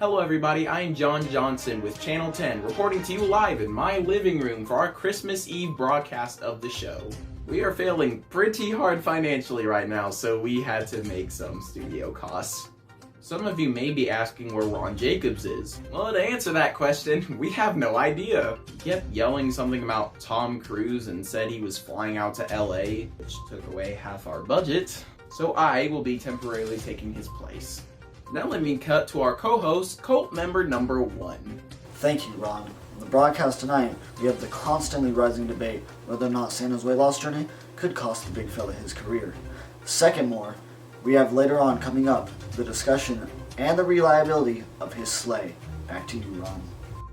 Hello everybody, I am John Johnson with Channel 10, reporting to you live in my living room for our Christmas Eve broadcast of the show. We are failing pretty hard financially right now, so we had to make some studio costs. Some of you may be asking where Ron Jacobs is. Well, to answer that question, we have no idea. He kept yelling something about Tom Cruise and said he was flying out to LA, which took away half our budget. So I will be temporarily taking his place. Now let me cut to our co-host, cult member number 1. Thank you, Ron. On the broadcast tonight, we have the constantly rising debate whether or not Santa's weight loss journey could cost the big fella his career. Second more, we have later on coming up the discussion and the reliability of his sleigh. Back to you, Ron.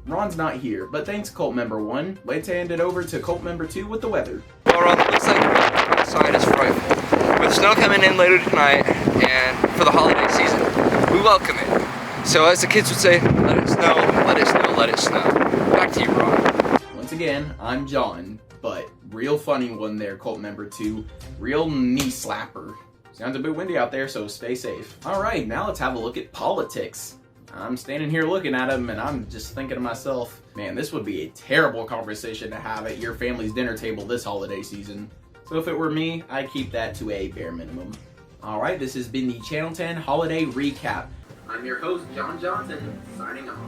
Ron's not here, but thanks cult member 1. Let's hand it over to cult member 2 with the weather. Well, Ron, it looks like the weather outside is frightful. With snow coming in later tonight, and for the holiday season, we welcome it. So as the kids would say, let it snow, let it snow, let it snow. Back to you, Ron. Once again, I'm John, but real funny one there, cult member 2. Real knee slapper. Sounds a bit windy out there, so stay safe. Alright, now let's have a look at politics. I'm standing here looking at them, and I'm just thinking to myself, man, this would be a terrible conversation to have at your family's dinner table this holiday season. So if it were me, I'd keep that to a bare minimum. Alright, this has been the Channel 10 Holiday Recap. I'm your host, John Johnson, signing off.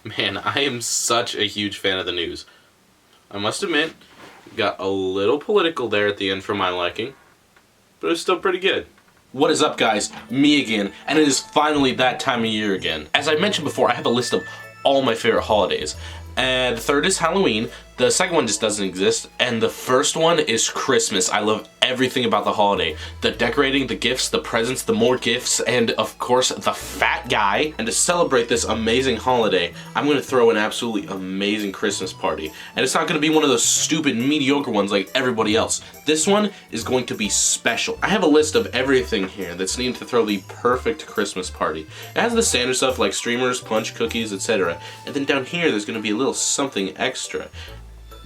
Man, I am such a huge fan of the news. I must admit, it got a little political there at the end for my liking, but it was still pretty good. What is up, guys? Me again, and it is finally that time of year again. As I mentioned before, I have a list of all my favorite holidays. The third is Halloween, the second one just doesn't exist, and the first one is Christmas. I love everything about the holiday. The decorating, the gifts, the presents, the more gifts, and of course the fat guy. And to celebrate this amazing holiday, I'm going to throw an absolutely amazing Christmas party. And it's not going to be one of those stupid mediocre ones like everybody else. This one is going to be special. I have a list of everything here that's needed to throw the perfect Christmas party. It has the standard stuff like streamers, punch, cookies, etc. And then down here there's going to be a little something extra.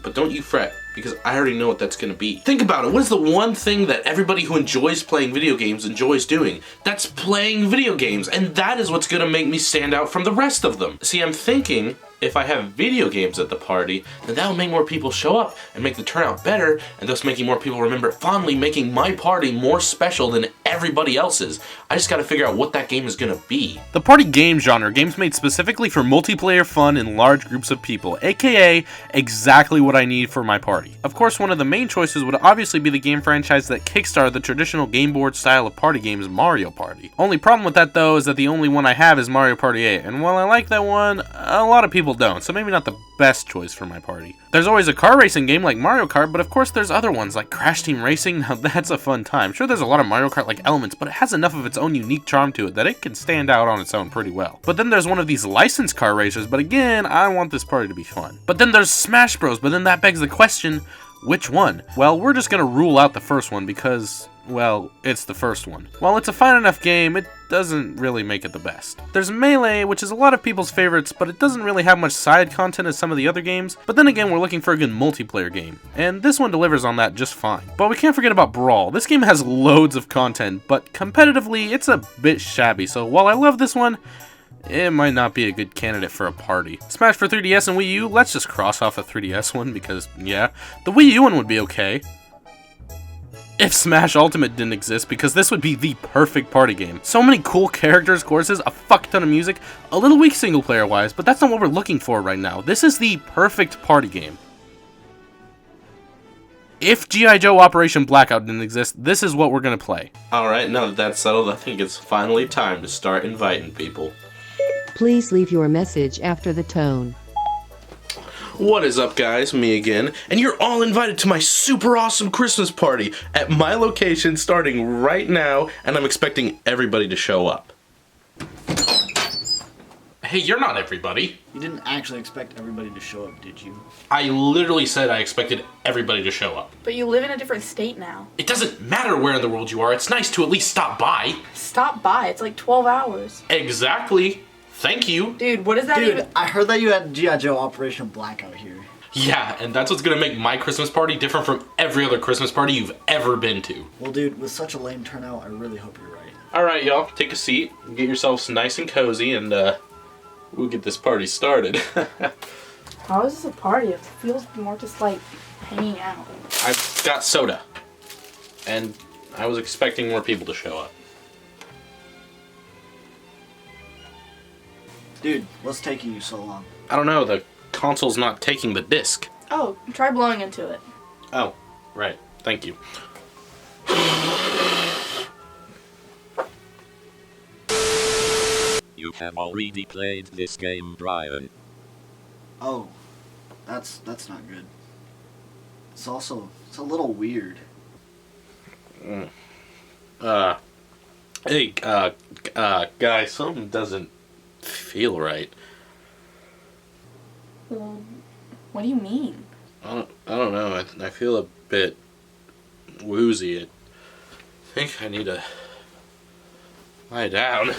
But don't you fret, because I already know what that's going to be. Think about it. What is the one thing that everybody who enjoys playing video games enjoys doing? That's playing video games, and that is what's going to make me stand out from the rest of them. See, I'm thinking if I have video games at the party, then that'll make more people show up and make the turnout better, and thus making more people remember it fondly, making my party more special than everybody else's. I just gotta figure out what that game is gonna be. The party game genre, games made specifically for multiplayer fun in large groups of people, aka exactly what I need for my party. Of course, one of the main choices would obviously be the game franchise that kickstarted the traditional game board style of party games, Mario Party. Only problem with that though is that the only one I have is Mario Party 8, and while I like that one, a lot of people don't, so maybe not the best choice for my party. There's always a car racing game like Mario Kart, but of course there's other ones like Crash Team Racing. Now that's a fun time. Sure, there's a lot of Mario Kart like elements, but it has enough of its own unique charm to it that it can stand out on its own pretty well. But then there's one of these licensed car racers, but again, I want this party to be fun. But then there's Smash Bros, but then that begs the question, which one? Well, we're just gonna rule out the first one because, well, it's the first one. While it's a fine enough game, it doesn't really make it the best. There's Melee, which is a lot of people's favorites, but it doesn't really have much side content as some of the other games. But then again, we're looking for a good multiplayer game, and this one delivers on that just fine. But we can't forget about Brawl. This game has loads of content, but competitively, it's a bit shabby, so while I love this one, it might not be a good candidate for a party. Smash for 3DS and Wii U, let's just cross off the 3DS one because, yeah, the Wii U one would be okay. If Smash Ultimate didn't exist, because this would be the perfect party game. So many cool characters, courses, a fuck ton of music, a little weak single player wise, but that's not what we're looking for right now. This is the perfect party game. If G.I. Joe Operation Blackout didn't exist, this is what we're gonna play. Alright, now that that's settled, I think it's finally time to start inviting people. Please leave your message after the tone. What is up, guys? Me again, and you're all invited to my super awesome Christmas party at my location starting right now, and I'm expecting everybody to show up. Hey, you're not everybody. You didn't actually expect everybody to show up, did you? I literally said I expected everybody to show up. But you live in a different state now. It doesn't matter where in the world you are, it's nice to at least stop by. Stop by, it's like 12 hours. Exactly. Thank you. Dude, what does that Dude, even... I heard that you had G.I. Joe Operation Blackout here. Yeah, and that's what's gonna make my Christmas party different from every other Christmas party you've ever been to. Well, dude, with such a lame turnout, I really hope you're right. Alright, y'all, take a seat, get yourselves nice and cozy, and we'll get this party started. How is this a party? It feels more just like hanging out. I've got soda, and I was expecting more people to show up. Dude, what's taking you so long? I don't know, the console's not taking the disc. Oh, try blowing into it. Oh, right, thank you. You have already played this game, Brian. Oh, that's not good. It's a little weird. Hey, guys, something doesn't feel right. Well, what do you mean? I don't know, I feel a bit woozy. I think I need to lie down.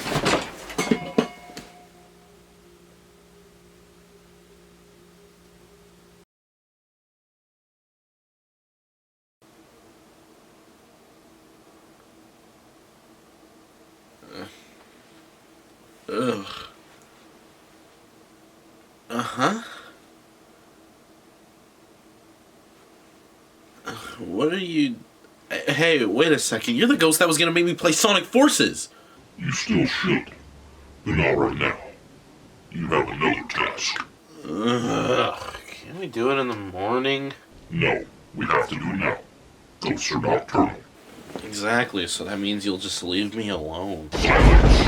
Ugh. Uh-huh. What are you... Hey, wait a second. You're the ghost that was gonna make me play Sonic Forces. You still should, but not right now. You have another task. Ugh. Can we do it in the morning? No, we have to do it now. Ghosts are nocturnal. Exactly, so that means you'll just leave me alone. Silence!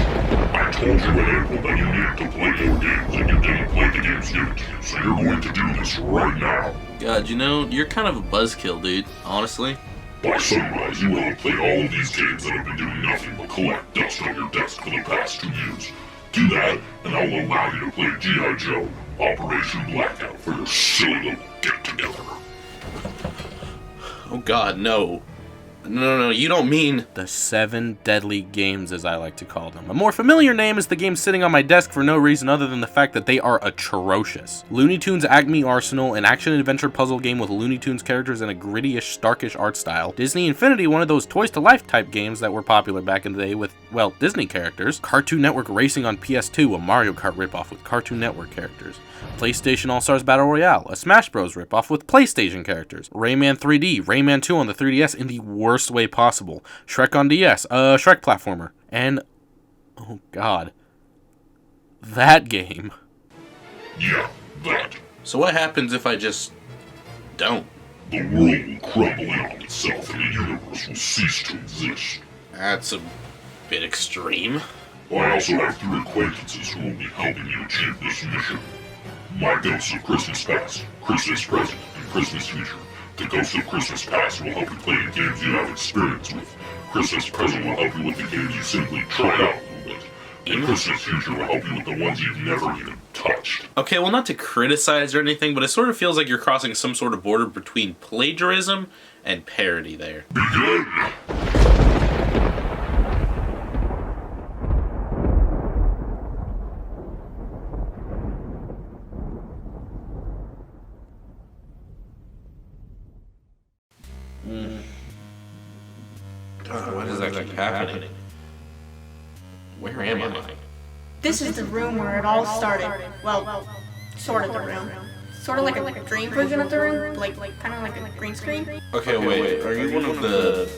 I told you in April that you needed to play more games, and you didn't play the games given to you, so you're going to do this right now. God, you know, you're kind of a buzzkill, dude, honestly. By sunrise, you will have played all of these games that have been doing nothing but collect dust on your desk for the past 2 years. Do that, and I'll allow you to play G.I. Joe Operation Blackout for your silly little get-together. Oh God, no. No, you don't mean... The 7 deadly games, as I like to call them. A more familiar name is the game sitting on my desk for no reason other than the fact that they are atrocious. Looney Tunes Acme Arsenal, an action-adventure puzzle game with Looney Tunes characters and a gritty-ish, starkish art style. Disney Infinity, one of those Toys-to-Life type games that were popular back in the day with, well, Disney characters. Cartoon Network Racing on PS2, a Mario Kart ripoff with Cartoon Network characters. PlayStation All-Stars Battle Royale, a Smash Bros. Ripoff with PlayStation characters. Rayman 3D, Rayman 2 on the 3DS in the worst way possible. Shrek on DS, a Shrek platformer. And, oh God, that game. Yeah, that. So what happens if I just don't? The world will crumble in on itself, and the universe will cease to exist. That's a bit extreme. I also have 3 acquaintances who will be helping you achieve this mission. My ghosts of Christmas Past, Christmas Present, and Christmas Future. The ghost of Christmas Past will help you play the games you have experience with. Christmas Present will help you with the games you simply tried out a little bit. And Christmas Future will help you with the ones you've never even touched. Okay, well, not to criticize or anything, but it sort of feels like you're crossing some sort of border between plagiarism and parody there. Begin! What is actually happening? Where am I? This is the room where it all started. Well, sort of the room. Sort of like a dream version of the room, like kind of like a green screen. Okay, wait, are you one of the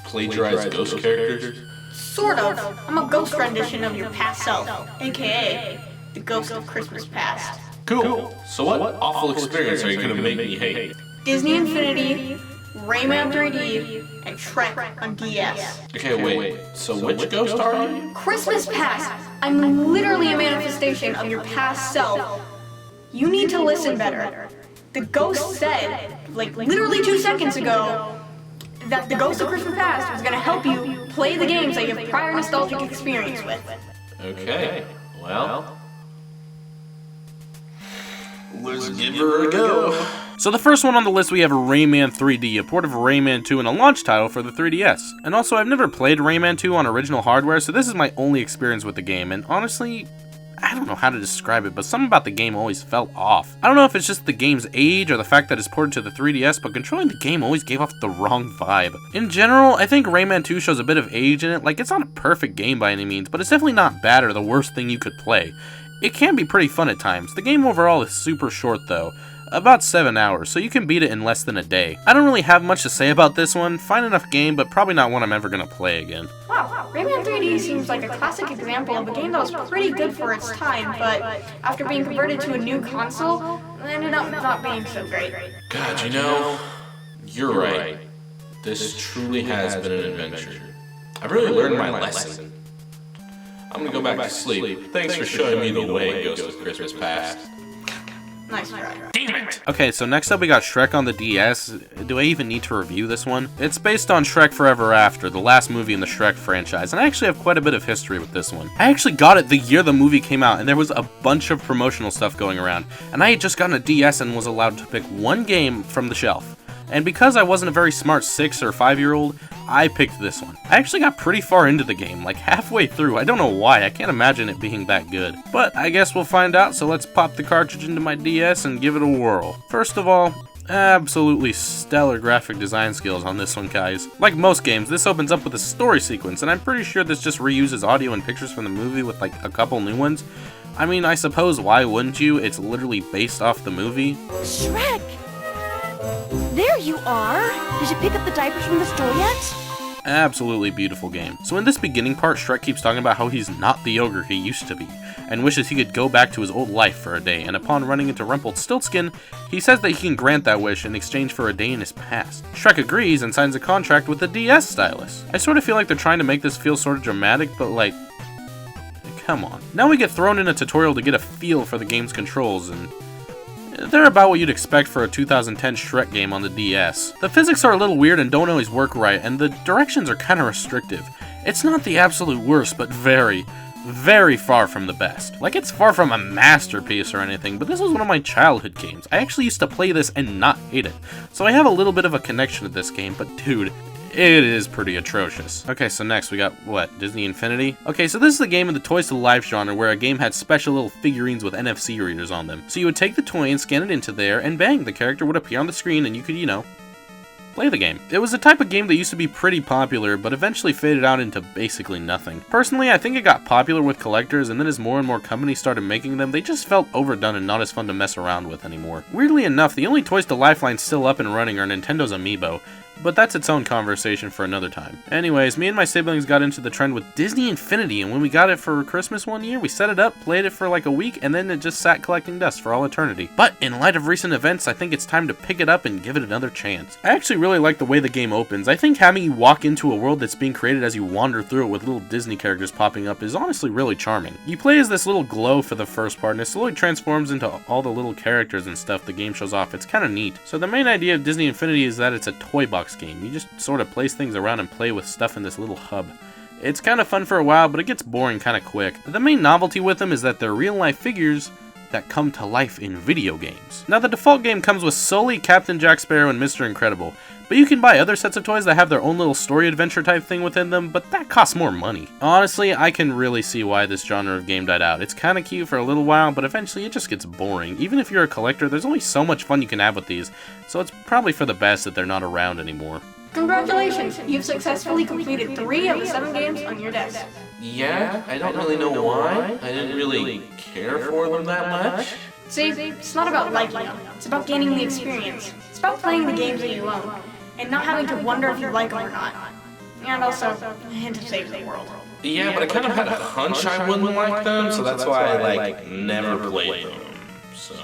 plagiarized ghost characters? Sort of. I'm a ghost rendition of your past self, aka the ghost of Christmas past. Cool. So what awful experience are you gonna make me hate? Disney Infinity, Rayman 3D, and Shrek on DS. Okay, wait, so which ghost are you? Christmas past! I'm literally a manifestation of your past self. You need to listen better. The ghost said, like literally 2 seconds ago, that the ghost of Christmas past was gonna help you play the games that you have prior nostalgic experience with. Okay, well, let's give her a go. So the first one on the list we have Rayman 3D, a port of Rayman 2 and a launch title for the 3DS. And also I've never played Rayman 2 on original hardware, so this is my only experience with the game, and honestly, I don't know how to describe it, but something about the game always felt off. I don't know if it's just the game's age or the fact that it's ported to the 3DS, but controlling the game always gave off the wrong vibe. In general, I think Rayman 2 shows a bit of age in it. Like, it's not a perfect game by any means, but it's definitely not bad or the worst thing you could play. It can be pretty fun at times. The game overall is super short though, about 7 hours, so you can beat it in less than a day. I don't really have much to say about this one. Fine enough game, but probably not one I'm ever gonna play again. Wow, Rayman 3D seems like a classic example of a game that was pretty good for its time, but after being converted to a new console, it ended up not being so great. God, you know, you're right. This truly has been an adventure. I've really learned my lesson. I'm gonna go back to sleep. Thanks for showing me the way, Ghost of Christmas Past. Nice try. Damn it! Okay, so next up we got Shrek on the DS. Do I even need to review this one? It's based on Shrek Forever After, the last movie in the Shrek franchise, and I actually have quite a bit of history with this one. I actually got it the year the movie came out, and there was a bunch of promotional stuff going around, and I had just gotten a DS and was allowed to pick one game from the shelf. And because I wasn't a very smart 6 or 5-year-old, I picked this one. I actually got pretty far into the game, like halfway through. I don't know why, I can't imagine it being that good. But I guess we'll find out, so let's pop the cartridge into my DS and give it a whirl. First of all, absolutely stellar graphic design skills on this one, guys. Like most games, this opens up with a story sequence, and I'm pretty sure this just reuses audio and pictures from the movie with like a couple new ones. I mean, I suppose why wouldn't you? It's literally based off the movie. Shrek! There you are! Did you pick up the diapers from the store yet? Absolutely beautiful game. So in this beginning part, Shrek keeps talking about how he's not the ogre he used to be, and wishes he could go back to his old life for a day, and upon running into Rumpelstiltskin, he says that he can grant that wish in exchange for a day in his past. Shrek agrees and signs a contract with the DS stylus. I sort of feel like they're trying to make this feel sort of dramatic, but like, come on. Now we get thrown in a tutorial to get a feel for the game's controls, and they're about what you'd expect for a 2010 Shrek game on the DS. The physics are a little weird and don't always work right, and the directions are kind of restrictive. It's not the absolute worst, but very, very far from the best. Like, it's far from a masterpiece or anything, but this was one of my childhood games. I actually used to play this and not hate it, so I have a little bit of a connection to this game, but dude, it is pretty atrocious. Okay, so next we got, what, Disney Infinity? Okay, so this is the game in the Toys to Life genre where a game had special little figurines with NFC readers on them. So you would take the toy and scan it into there, and bang, the character would appear on the screen and you could, you know, play the game. It was a type of game that used to be pretty popular, but eventually faded out into basically nothing. Personally, I think it got popular with collectors, and then as more and more companies started making them, they just felt overdone and not as fun to mess around with anymore. Weirdly enough, the only Toys to Life line still up and running are Nintendo's Amiibo, but that's its own conversation for another time. Anyways, me and my siblings got into the trend with Disney Infinity, and when we got it for Christmas one year, we set it up, played it for like a week, and then it just sat collecting dust for all eternity. But in light of recent events, I think it's time to pick it up and give it another chance. I actually really like the way the game opens. I think having you walk into a world that's being created as you wander through it with little Disney characters popping up is honestly really charming. You play as this little glow for the first part, and it slowly transforms into all the little characters and stuff the game shows off. It's kind of neat. So the main idea of Disney Infinity is that it's a toy box game. You just sort of place things around and play with stuff in this little hub. It's kind of fun for a while, but it gets boring kind of quick. The main novelty with them is that they're real-life figures that come to life in video games. Now, the default game comes with solely Captain Jack Sparrow and Mr. Incredible, but you can buy other sets of toys that have their own little story adventure type thing within them, but that costs more money. Honestly, I can really see why this genre of game died out. It's kind of cute for a little while, but eventually it just gets boring. Even if you're a collector, there's only so much fun you can have with these, so it's probably for the best that they're not around anymore. Congratulations! You've successfully completed 3 of the 7 games on your desk. Yeah, I don't really know why. I didn't really care for them that much. See, it's not about liking them. It's about gaining the experience. It's about playing the games that you own, and not having to wonder if you like them or not. And also, a hint of saving the world. Yeah, but I kind of had a hunch I wouldn't like them, so that's why I, never played them. So...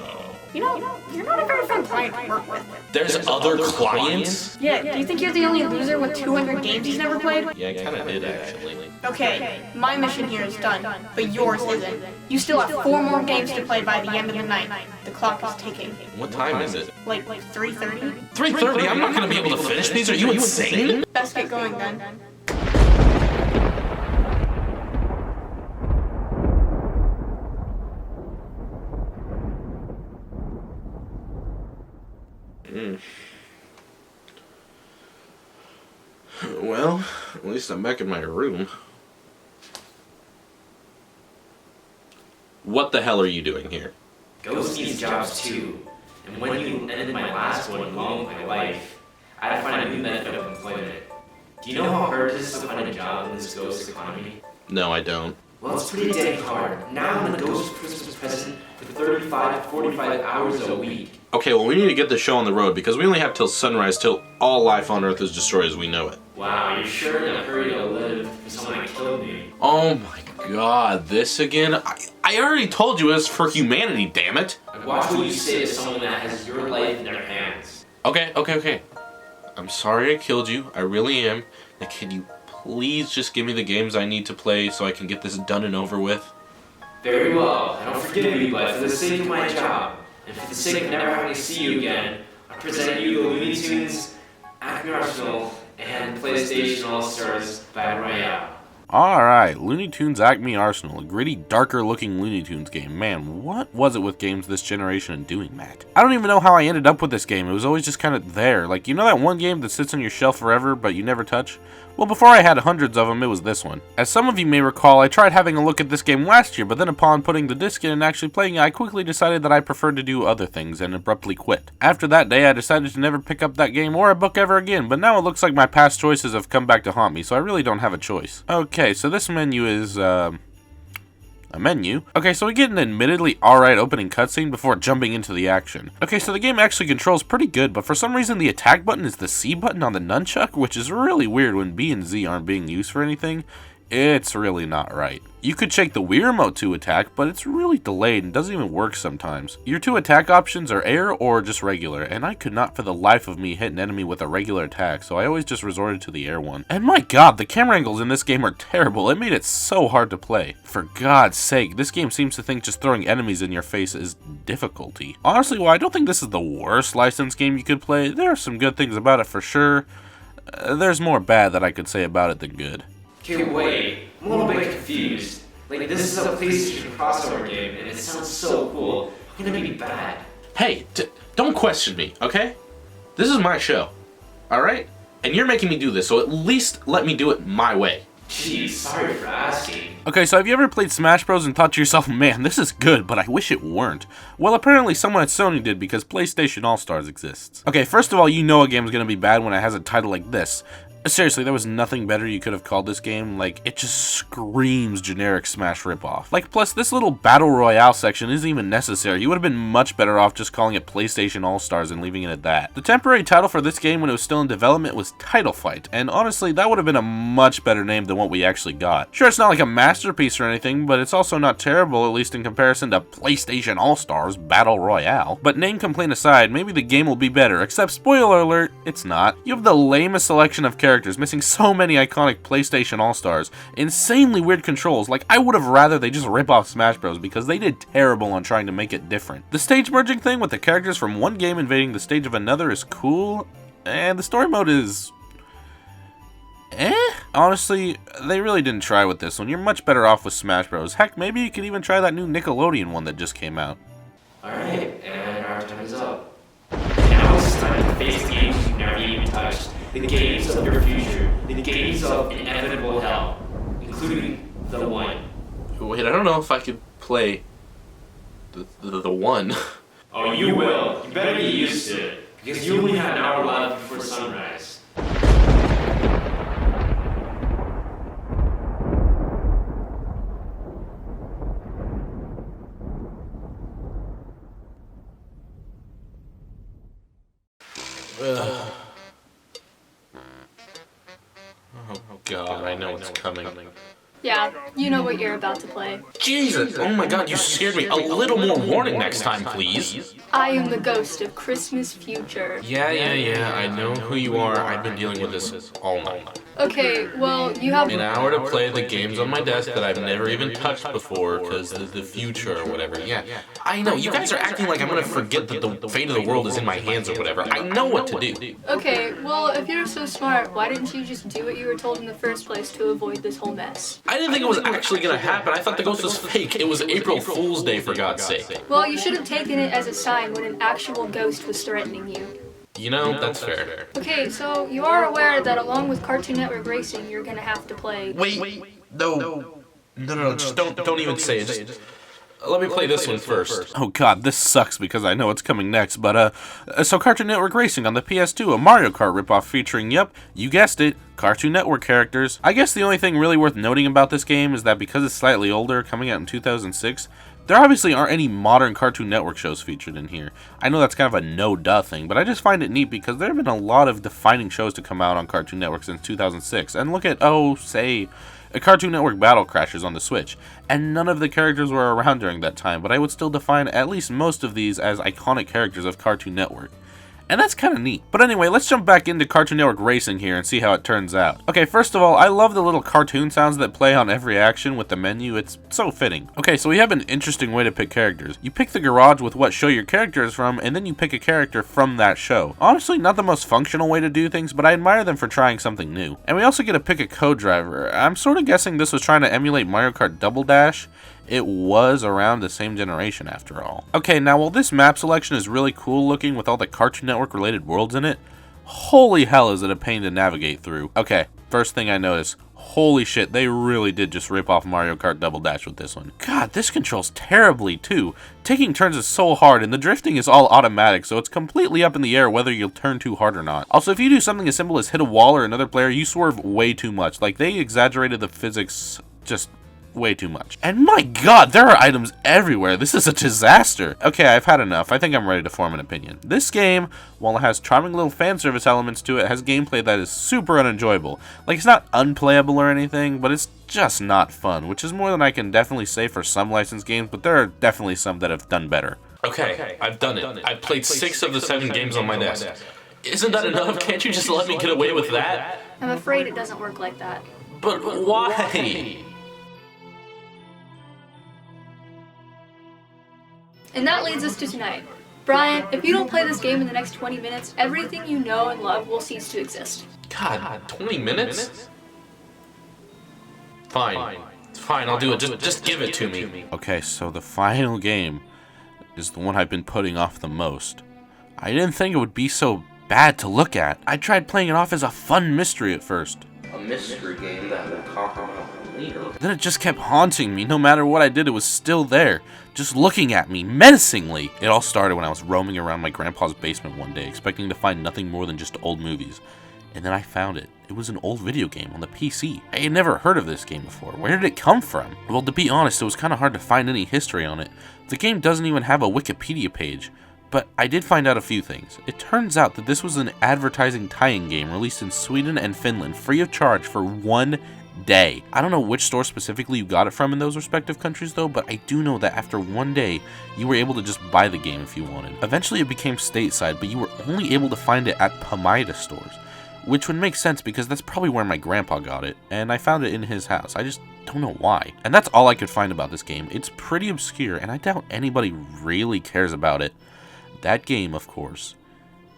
You know, you're not a very fun client to work with. There's other clients? Yeah, do you think you're the only loser with 200 games he's never played? Yeah, I kind of did, actually. Okay, my mission here is done, but yours isn't. You still have 4 more games to play by the end of the night. The clock is ticking. What time is it? Like 3:30? 3:30? I'm not going to be able to finish these? Are you insane? Best get going then. Well, at least I'm back in my room. What the hell are you doing here? Ghost needs jobs too. And when you ended my last one along with my life, I had to find a new method of employment. Do you know how hard it is to find a job in this ghost economy? No, I don't. Well, it's pretty dang hard. Now I'm the ghost Christmas present for 35, 45 hours a week. Okay, well, we need to get the show on the road because we only have till sunrise till all life on Earth is destroyed as we know it. Wow, you're sure in a hurry to live for someone that killed me. Oh my god, this again? I already told you it was for humanity, damn it! Watch what you say to someone that has your life in their hands. Okay. I'm sorry I killed you. I really am. Now, can you please just give me the games I need to play so I can get this done and over with? Very well. I don't forgive you, but for the sake of my job, and for the sake of never having to see you again, I present you the Looney Tunes, Acme Arsenal, and PlayStation All-Stars Battle Royale. Alright, Looney Tunes Acme Arsenal, a gritty, darker looking Looney Tunes game. Man, what was it with games this generation and doing that? I don't even know how I ended up with this game. It was always just kind of there. Like, you know that one game that sits on your shelf forever but you never touch? Well, before I had hundreds of them, it was this one. As some of you may recall, I tried having a look at this game last year, but then upon putting the disc in and actually playing it, I quickly decided that I preferred to do other things and abruptly quit. After that day, I decided to never pick up that game or a book ever again, but now it looks like my past choices have come back to haunt me, so I really don't have a choice. Okay, so this menu is, a menu. Okay, so we get an admittedly alright opening cutscene before jumping into the action. Okay, so the game actually controls pretty good, but for some reason the attack button is the C button on the nunchuck, which is really weird when B and Z aren't being used for anything. It's really not right. You could shake the Wii remote to attack, but it's really delayed and doesn't even work sometimes. Your 2 attack options are air or just regular, and I could not for the life of me hit an enemy with a regular attack, so I always just resorted to the air one. And my god, the camera angles in this game are terrible. It made it so hard to play. For God's sake, this game seems to think just throwing enemies in your face is difficulty. Honestly, while I don't think this is the worst licensed game you could play, there are some good things about it for sure. There's more bad that I could say about it than good. Okay, wait. I'm a little bit confused. Like, this is a PlayStation crossover game, and it sounds so cool. How can it be bad? Hey, don't question me, okay? This is my show, alright? And you're making me do this, so at least let me do it my way. Geez, sorry for asking. Okay, so have you ever played Smash Bros and thought to yourself, man, this is good, but I wish it weren't? Well, apparently someone at Sony did because PlayStation All-Stars exists. Okay, first of all, you know a game is going to be bad when it has a title like this. Seriously, there was nothing better you could have called this game. Like, it just screams generic Smash ripoff. Like, plus, this little Battle Royale section isn't even necessary. You would have been much better off just calling it PlayStation All-Stars and leaving it at that. The temporary title for this game when it was still in development was Title Fight, and honestly, that would have been a much better name than what we actually got. Sure, it's not like a masterpiece or anything, but it's also not terrible, at least in comparison to PlayStation All-Stars Battle Royale. But name complaint aside, maybe the game will be better, except spoiler alert, it's not. You have the lamest selection of characters, missing so many iconic PlayStation All-Stars, insanely weird controls. Like, I would have rather they just rip off Smash Bros because they did terrible on trying to make it different. The stage merging thing with the characters from one game invading the stage of another is cool, and the story mode is honestly, they really didn't try with this one. You're much better off with Smash Bros. Heck, maybe you could even try that new Nickelodeon one that just came out. Alright, and our time is up. Now it's time to face the games you've never even touched. The games of your future. The games of inevitable hell. Including the one. Wait, I don't know if I could play the one. Oh, you will. You better get used to it. Because you only have an hour left before sunrise. Oh God, I know what's coming. Yeah, you know what you're about to play. Jesus! Oh my God, you scared me. A little more warning next time, please. I am the ghost of Christmas future. Yeah, I know who you are. I've been dealing with this all night. Okay, well, you have an hour to play the games on my desk that I've never even touched before because the future or whatever. Yeah, I know. You guys are acting like I'm gonna forget that the fate of the world is in my hands or whatever. I know what to do. Okay, well, if you're so smart, why didn't you just do what you were told in the first place to avoid this whole mess? I didn't think it was actually gonna happen. I thought the ghost was fake. It was April Fool's Day, for God's sake. Well, you should have taken it as a sign when an actual ghost was threatening you. You know, that's fair. Okay, so you are aware that along with Cartoon Network Racing, you're gonna have to play... Wait, no, just don't even say it. Just let me play this one first. Oh God, this sucks because I know what's coming next, but so Cartoon Network Racing on the PS2, a Mario Kart ripoff featuring, yep, you guessed it, Cartoon Network characters. I guess the only thing really worth noting about this game is that because it's slightly older, coming out in 2006, there obviously aren't any modern Cartoon Network shows featured in here. I know that's kind of a no-duh thing, but I just find it neat because there have been a lot of defining shows to come out on Cartoon Network since 2006. And look at, say, a Cartoon Network Battle Crashers on the Switch. And none of the characters were around during that time, but I would still define at least most of these as iconic characters of Cartoon Network. And that's kind of neat. But anyway, let's jump back into Cartoon Network Racing here and see how it turns out. Okay, first of all, I love the little cartoon sounds that play on every action with the menu. It's so fitting. Okay, so we have an interesting way to pick characters. You pick the garage with what show your character is from, and then you pick a character from that show. Honestly, not the most functional way to do things, but I admire them for trying something new. And we also get to pick a co-driver. I'm sort of guessing this was trying to emulate Mario Kart Double Dash. It was around the same generation after all. Okay, now while this map selection is really cool looking with all the Cartoon Network related worlds in it, holy hell is it a pain to navigate through. Okay, first thing I notice, holy shit, they really did just rip off Mario Kart Double Dash with this one. God, this controls terribly too. Taking turns is so hard and the drifting is all automatic, so it's completely up in the air whether you'll turn too hard or not. Also, if you do something as simple as hit a wall or another player, you swerve way too much. Like, they exaggerated the physics just way too much. And my God, there are items everywhere. This is a disaster. Okay, I've had enough. I think I'm ready to form an opinion. This game, while it has charming little fan service elements to it, has gameplay that is super unenjoyable. Like, it's not unplayable or anything, but it's just not fun, which is more than I can definitely say for some licensed games, but there are definitely some that have done better. Okay, I've done it. I've played 6 of the 7 games on my desk. Isn't that enough? Can't you just let me get away with that? I'm afraid it doesn't work like that. But why? And that leads us to tonight. Brian, if you don't play this game in the next 20 minutes, everything you know and love will cease to exist. God, 20 minutes? Fine, I'll do it. Just give it to me. Okay, so the final game is the one I've been putting off the most. I didn't think it would be so bad to look at. I tried playing it off as a fun mystery at first. A mystery game that will compromise later. Then it just kept haunting me. No matter what I did, it was still there, just looking at me menacingly. It all started when I was roaming around my grandpa's basement one day, expecting to find nothing more than just old movies. And then I found it. It was an old video game on the PC. I had never heard of this game before. Where did it come from? Well, to be honest, it was kind of hard to find any history on it. The game doesn't even have a Wikipedia page. But I did find out a few things. It turns out that this was an advertising tie-in game released in Sweden and Finland free of charge for 1 day. I don't know which store specifically you got it from in those respective countries though, but I do know that after 1 day, you were able to just buy the game if you wanted. Eventually it became stateside, but you were only able to find it at Pamida stores, which would make sense because that's probably where my grandpa got it, and I found it in his house. I just don't know why. And that's all I could find about this game. It's pretty obscure, and I doubt anybody really cares about it. That game, of course,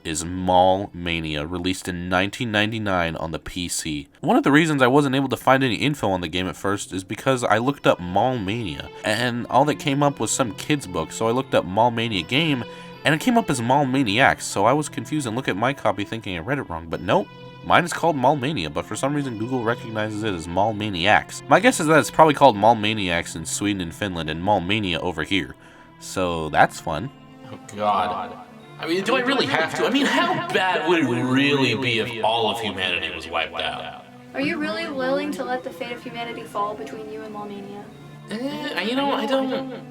is Mall Mania, released in 1999 on the PC. One of the reasons I wasn't able to find any info on the game at first is because I looked up Mall Mania, and all that came up was some kid's book, so I looked up Mall Mania game, and it came up as Mall Maniacs, so I was confused and looked at my copy thinking I read it wrong, but nope. Mine is called Mall Mania, but for some reason Google recognizes it as Mall Maniacs. My guess is that it's probably called Mall Maniacs in Sweden and Finland, and Mall Mania over here. So that's fun. Oh God. I mean, do I really have to? I mean, how bad would it really be if all of humanity was wiped out? Are you really willing to let the fate of humanity fall between you and Mall Mania? You know, I don't...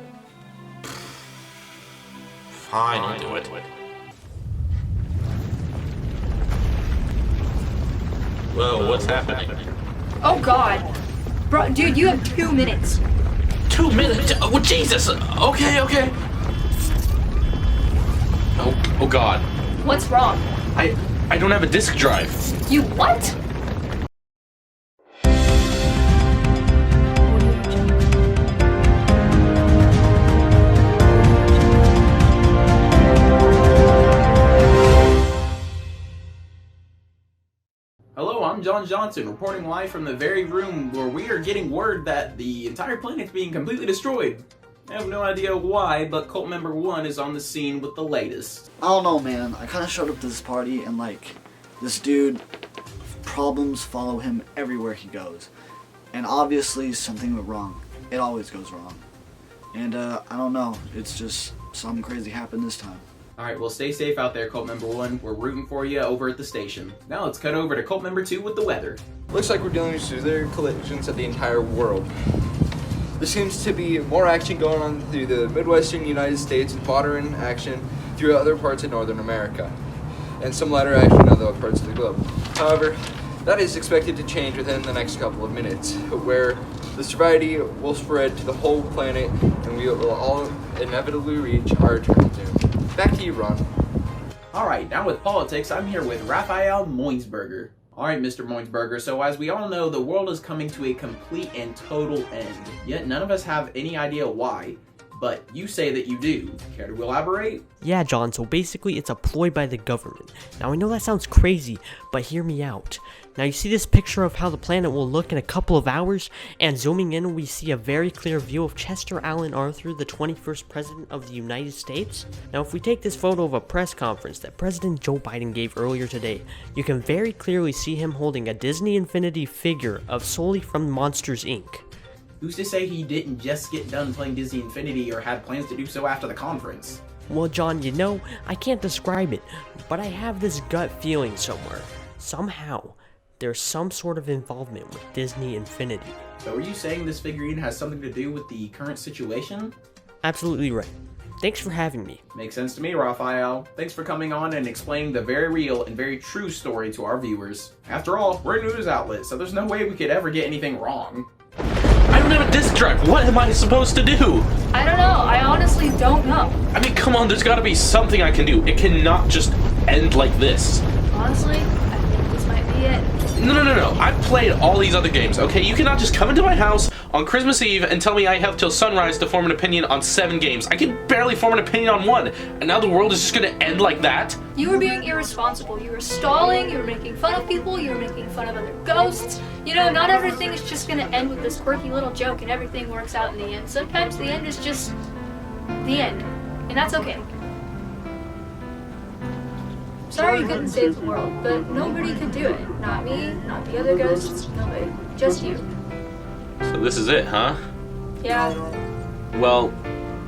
Fine, I'll do it. Whoa, what's happening? Oh God. Bro, dude, you have 2 minutes. 2 minutes? Oh, Jesus! Okay. Oh God. What's wrong? I don't have a disk drive. You what? Hello, I'm John Johnson, reporting live from the very room where we are getting word that the entire planet's being completely destroyed. I have no idea why, but cult member 1 is on the scene with the latest. I don't know, man. I kind of showed up to this party and, like, this dude, problems follow him everywhere he goes. And obviously something went wrong. It always goes wrong. And, I don't know. It's just something crazy happened this time. Alright, well stay safe out there, cult member 1. We're rooting for you over at the station. Now let's cut over to cult member 2 with the weather. Looks like we're dealing with severe collisions of the entire world. There seems to be more action going on through the Midwestern United States and modern action through other parts of Northern America, and some lighter action in other parts of the globe. However, that is expected to change within the next couple of minutes, where the severity will spread to the whole planet and we will all inevitably reach our eternal doom. Back to you, Ron. Alright, now with politics, I'm here with Rafael Muenzenberger. Alright, Mr. Muenzenberger, so as we all know, the world is coming to a complete and total end. Yet none of us have any idea why. But you say that you do. Care to elaborate? Yeah, John, so basically it's a ploy by the government. Now I know that sounds crazy, but hear me out. Now you see this picture of how the planet will look in a couple of hours, and zooming in we see a very clear view of Chester Alan Arthur, the 21st President of the United States. Now if we take this photo of a press conference that President Joe Biden gave earlier today, you can very clearly see him holding a Disney Infinity figure of Sully from Monsters, Inc. Who's to say he didn't just get done playing Disney Infinity or had plans to do so after the conference? Well, John, you know, I can't describe it, but I have this gut feeling somewhere. Somehow, there's some sort of involvement with Disney Infinity. So are you saying this figurine has something to do with the current situation? Absolutely right. Thanks for having me. Makes sense to me, Rafael. Thanks for coming on and explaining the very real and very true story to our viewers. After all, we're a news outlet, so there's no way we could ever get anything wrong. I don't have a disk drive. What am I supposed to do? I don't know. I honestly don't know. I mean, come on, there's gotta be something I can do. It cannot just end like this. Honestly, I think this might be it. No. I've played all these other games, okay? You cannot just come into my house on Christmas Eve and tell me I have till sunrise to form an opinion on 7 games. I can barely form an opinion on 1, and now the world is just gonna end like that? You were being irresponsible. You were stalling, you were making fun of people, you were making fun of other ghosts. You know, not everything is just gonna end with this quirky little joke and everything works out in the end. Sometimes the end is just the end, and that's okay. Sorry you couldn't save the world, but nobody could do it. Not me, not the other ghosts, nobody. Just you. So this is it, huh? Yeah. Well,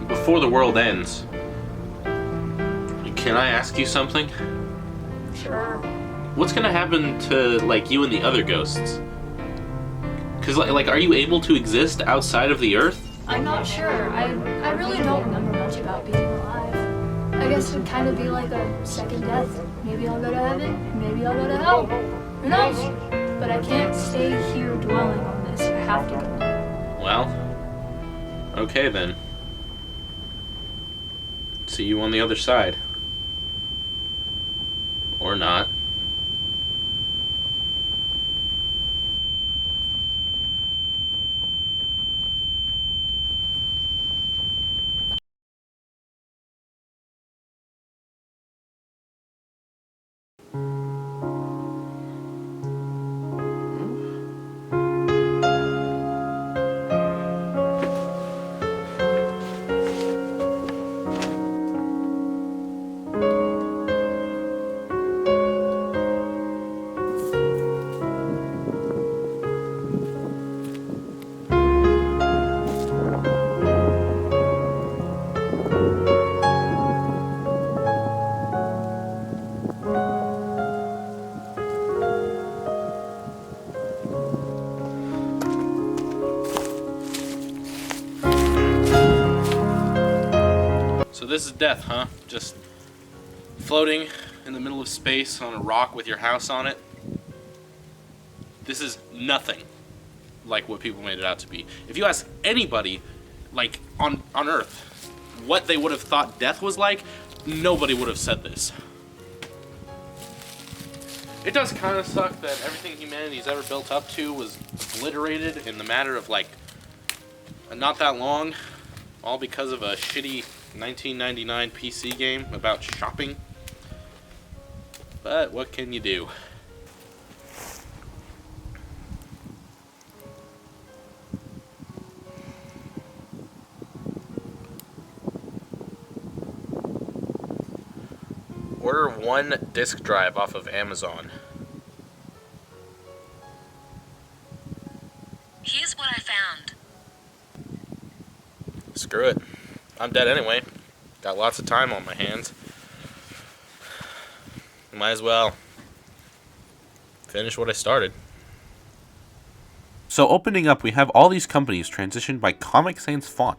before the world ends, can I ask you something? Sure. What's gonna happen to, like, you and the other ghosts? Cause, like, are you able to exist outside of the Earth? I'm not sure. I really don't remember much about being alive. I guess it'd kind of be like a second death. Maybe I'll go to heaven, maybe I'll go to hell. Who knows? But I can't stay here dwelling on this. I have to go. Well, okay then. See you on the other side. Or not. So this is death, huh? Just floating in the middle of space on a rock with your house on it? This is nothing like what people made it out to be. If you ask anybody, like, on Earth, what they would have thought death was like, nobody would have said this. It does kind of suck that everything humanity's ever built up to was obliterated in the matter of, like, not that long, all because of a shitty 1999 PC game about shopping. But what can you do? Order 1 disk drive off of Amazon. Here's what I found. Screw it. I'm dead anyway. Got lots of time on my hands. Might as well finish what I started. So opening up, we have all these companies transitioned by Comic Sans font.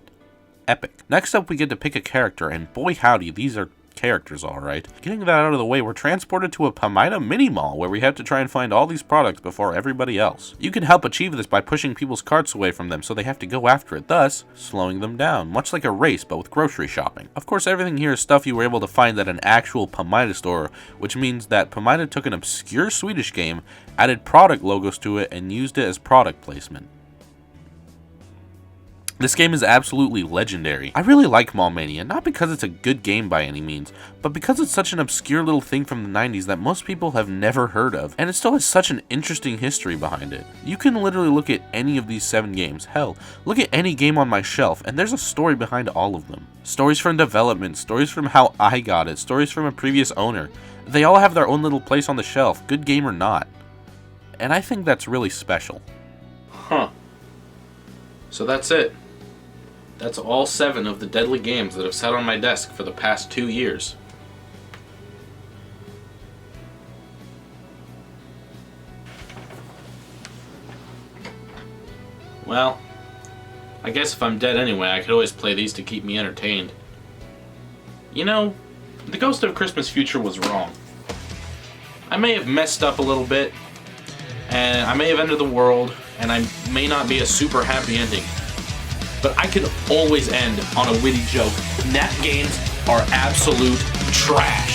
Epic. Next up, we get to pick a character, and boy howdy, these are characters, alright. Getting that out of the way, we're transported to a Pamida mini mall where we have to try and find all these products before everybody else. You can help achieve this by pushing people's carts away from them so they have to go after it, thus slowing them down, much like a race but with grocery shopping. Of course, everything here is stuff you were able to find at an actual Pamida store, which means that Pamida took an obscure Swedish game, added product logos to it, and used it as product placement. This game is absolutely legendary. I really like Mania, not because it's a good game by any means, but because it's such an obscure little thing from the 90s that most people have never heard of, and it still has such an interesting history behind it. You can literally look at any of these 7 games, hell, look at any game on my shelf, and there's a story behind all of them. Stories from development, stories from how I got it, stories from a previous owner. They all have their own little place on the shelf, good game or not. And I think that's really special. Huh. So that's it. That's all 7 of the deadly games that have sat on my desk for the past 2 years. Well, I guess if I'm dead anyway, I could always play these to keep me entertained. You know, the Ghost of Christmas Future was wrong. I may have messed up a little bit, and I may have ended the world, and I may not be a super happy ending. But I could always end on a witty joke. Nat games are absolute trash.